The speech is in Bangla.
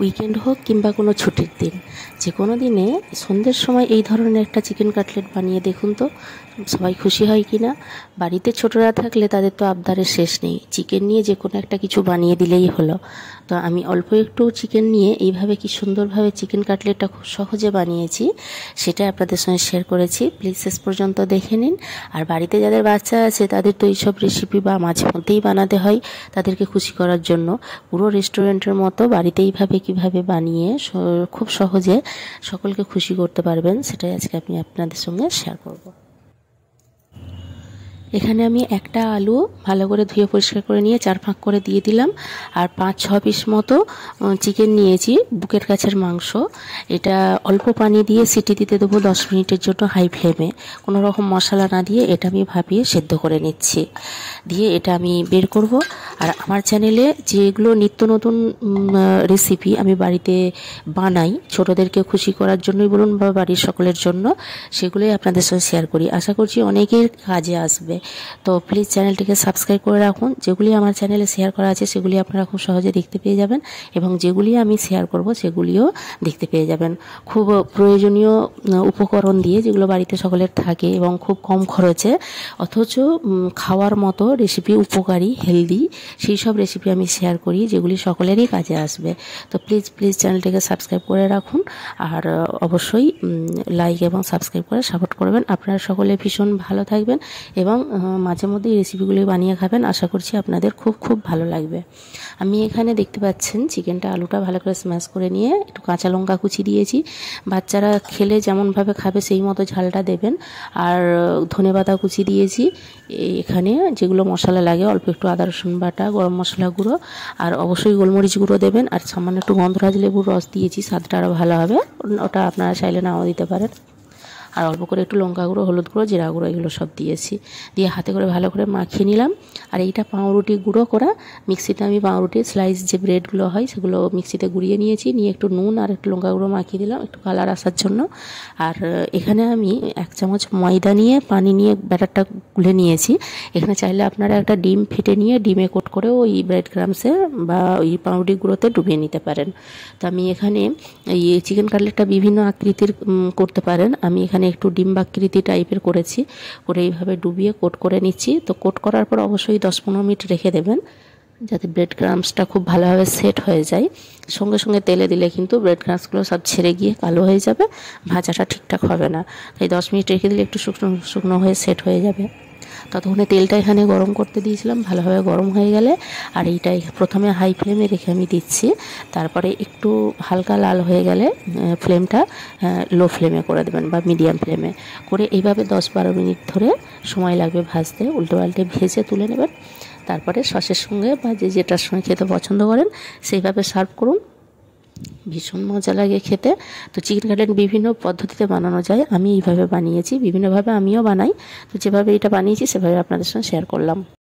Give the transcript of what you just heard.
উইকেন্ড হোক কিংবা কোনো ছুটির দিন, যে কোনো দিনে সন্ধ্যের সময় এই ধরনের একটা চিকেন কাটলেট বানিয়ে দেখুন তো সবাই খুশি হয় কি না। বাড়িতে ছোটরা থাকলে তাদের তো আবদারের শেষ নেই, চিকেন নিয়ে যে কোনো একটা কিছু বানিয়ে দিলেই হলো। তো আমি অল্প একটু চিকেন নিয়ে এইভাবে কি সুন্দরভাবে চিকেন কাটলেটটা খুব সহজে বানিয়েছি, সেটা আপনাদের সঙ্গে শেয়ার করেছি। প্লিজ শেষ পর্যন্ত দেখে নিন। আর বাড়িতে যাদের বাচ্চা আছে তাদের তো এইসব রেসিপি বা মাঝে মধ্যেই বানাতে হয় তাদেরকে খুশি করার জন্য। পুরো রেস্টুরেন্টের মতো বাড়িতে এইভাবে কীভাবে বানিয়ে খুব সহজে সকলকে খুশি করতে পারবেন, সেটাই আজকে আমি আপনাদের সঙ্গে শেয়ার করব। এখানে আমি একটা আলু ভালো করে ধুয়ে পরিষ্কার করে নিয়ে 4 ভাগ করে দিয়ে দিলাম। আর 5-6 পিস মতো চিকেন নিয়েছি, বুকের কাছের মাংস। এটা অল্প পানি দিয়ে সিটি দিতে দেবো 10 মিনিটের জন্য হাই ফ্লেমে। কোনো রকম মশলা না দিয়ে এটা আমি ভাপিয়ে সেদ্ধ করে নিচ্ছি। দিয়ে এটা আমি বের করব। আর আমার চ্যানেলে যেগুলো নিত্য নতুন রেসিপি আমি বাড়িতে বানাই ছোটোদেরকে খুশি করার জন্যই বলুন বা বাড়ির সকলের জন্য, সেগুলোই আপনাদের সঙ্গে শেয়ার করি। আশা করছি অনেকের কাজে আসবে। তো প্লিজ চ্যানেলটিকে সাবস্ক্রাইব করে রাখুন। যেগুলি আমার চ্যানেলে শেয়ার করা আছে সেগুলি আপনারা খুব সহজে দেখতে পেয়ে যাবেন, এবং যেগুলি আমি শেয়ার করব সেগুলিও দেখতে পেয়ে যাবেন। খুব প্রয়োজনীয় উপকরণ দিয়ে, যেগুলো বাড়িতে সকলের থাকে এবং খুব কম খরচে অথচ খাওয়ার মতো রেসিপি, উপকারী, হেলদি, সেই সব রেসিপি আমি শেয়ার করি যেগুলি সকলেরই কাজে আসবে। তো প্লিজ চ্যানেলটিকে সাবস্ক্রাইব করে রাখুন। আর অবশ্যই লাইক এবং সাবস্ক্রাইব করে সাপোর্ট করবেন। আপনারা সকলে ভীষণ ভালো থাকবেন এবং মাঝে মধ্যে এই রেসিপিগুলি বানিয়ে খাবেন। আশা করছি আপনাদের খুব ভালো লাগবে। আমি এখানে দেখতে পাচ্ছেন চিকেনটা, আলুটা ভালো করে স্ম্যাশ করে নিয়ে একটু কাঁচা লঙ্কা কুচি দিয়েছি। বাচ্চারা খেলে যেমনভাবে খাবে সেই মতো ঝালটা দেবেন। আর ধনেপাতা কুচি দিয়েছি। এখানে যেগুলো মশলা লাগে অল্প একটু আদা রসুন বাটা, গরম মশলা গুঁড়ো, আর অবশ্যই গোলমরিচ গুঁড়ো দেবেন। আর সামান্য একটু গন্ধরাজ লেবুর রস দিয়েছি, স্বাদটা আরও ভালো হবে। ওটা আপনারা চাইলে নাও দিতে পারেন। আর অল্প করে একটু লঙ্কা গুঁড়ো, হলুদ গুঁড়ো, জিরা গুঁড়ো, এগুলো সব দিয়েছি। দিয়ে হাতে করে ভালো করে মাখিয়ে নিলাম। আর এইটা পাউরুটি গুঁড়ো করা, মিক্সিতে আমি পাউরুটির স্লাইস যে ব্রেডগুলো হয় সেগুলো মিক্সিতে গুঁড়িয়ে নিয়েছি। নিয়ে একটু নুন আর একটু লঙ্কা গুঁড়ো মাখিয়ে দিলাম একটু কালার আসার জন্য। আর এখানে আমি 1 চামচ ময়দা নিয়ে পানি নিয়ে ব্যাটারটা গুলে নিয়েছি। এখানে চাইলে আপনারা একটা ডিম ফেটে নিয়ে ডিমে কোট করে ওই ব্রেড ক্রামসে বা ওই পাউরুটি গুঁড়োতে ডুবিয়ে নিতে পারেন। তো আমি এখানে এই চিকেন কাটলেটটা বিভিন্ন আকৃতির করতে পারেন। আমি এখানে একটু ডিম্বাকৃতি টাইপের করেছি, করে এইভাবে ডুবিয়ে কোট করে নিচ্ছি। তো কোট করার পর অবশ্যই 10-15 মিনিট রেখে দেবেন যাতে ব্রেড ক্রাম্সটা খুব ভালোভাবে সেট হয়ে যায়। সঙ্গে সঙ্গে তেলে দিলে কিন্তু ব্রেড ক্রাম্সগুলো সব ছেড়ে গিয়ে কালো হয়ে যাবে, ভাজাটা ঠিকঠাক হবে না। তাই 10 মিনিট রেখে দিলে একটু শুকনো হয়ে সেট হয়ে যাবে। ততক্ষণে তেলটা এখানে গরম করতে দিয়েছিলাম, ভালোভাবে গরম হয়ে গেলে আর এইটাই প্রথমে হাই ফ্লেমে রেখে আমি দিচ্ছি। তারপরে একটু হালকা লাল হয়ে গেলে ফ্লেমটা লো ফ্লেমে করে দেবেন বা মিডিয়াম ফ্লেমে করে এইভাবে 10-12 মিনিট ধরে সময় লাগবে ভাজতে। উল্টো পাল্টে ভেজে তুলে নেবেন। তারপরে সসের সঙ্গে বা যেটার সঙ্গে খেতে পছন্দ করেন সেইভাবে সার্ভ করুন। ভীষণ মজা লাগে খেতে। তো চিকেন কাটলেট বিভিন্ন পদ্ধতিতে বানানো যায়, আমি এইভাবে বানিয়েছি, বিভিন্নভাবে আমিও বানাই। তো যেভাবে এটা বানিয়েছি সেভাবে আপনাদের সঙ্গে শেয়ার করলাম।